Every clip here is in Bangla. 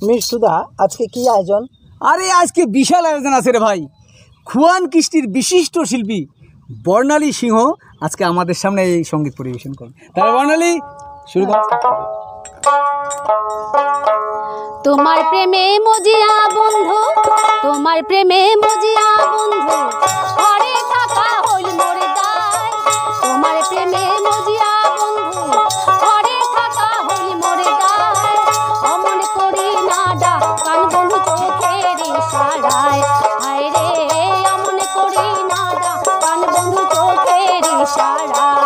মিষ্টুদা আজকে কি আয়োজন? আরে আজকে বিশাল আয়োজন আছে রে ভাই। খুয়ান কৃষ্টির বিশিষ্ট শিল্পী বর্ণালী সিংহ আজকে আমাদের সামনে এই সঙ্গীত পরিবেশন করবে। তাহলে বর্ণালী শুরু কর। তোমার প্রেমে মজিয়া বন্ধু, তোমার প্রেমে মজিয়া বন্ধু, ঘরে থাকা হইল মোরে দায়। তোমার প্রেমে মজিয়া বন্ধু, ঘরে থাকা হইল মোরে দায়। অমন করি না ডাক কান বন্ধু চোখের ইশারায়, হায় রে অমন করি না ডাক কান বন্ধু চোখের ইশারায়।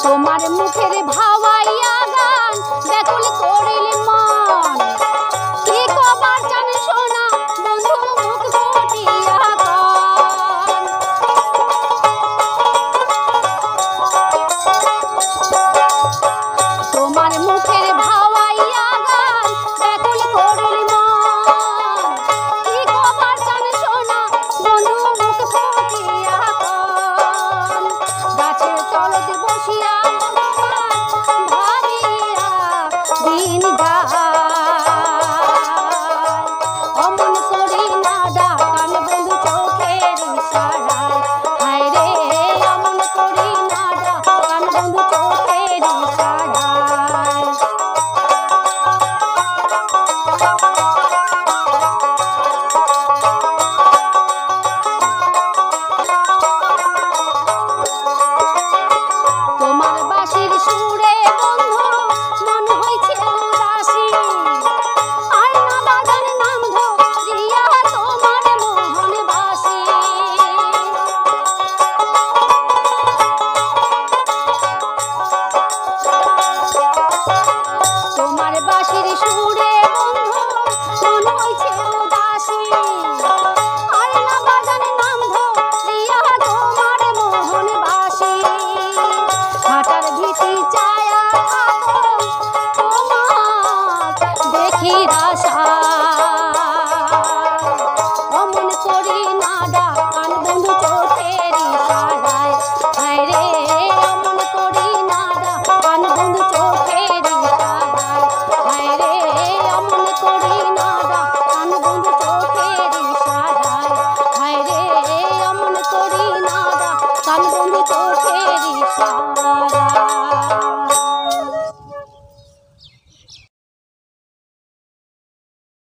তোমার মুখের ভাওয়াইয়া গান ব্যাকুল করিল মন, কি কবার জানে সোনা বন্ধু মুখ ফুটিয়া গান। তোমার মুখের ভাওয়াইয়া গান ব্যাকুল করিল মন, কি কবার জানে সোনা বন্ধু মুখ ফুটিয়া গান। গাছের তলতে বসিয়া অমন করি না ডাক কান বন্ধু চোখের ইশারায়, হায় রে অমন করি না ডাক কান বন্ধু চোখের ইশারায়।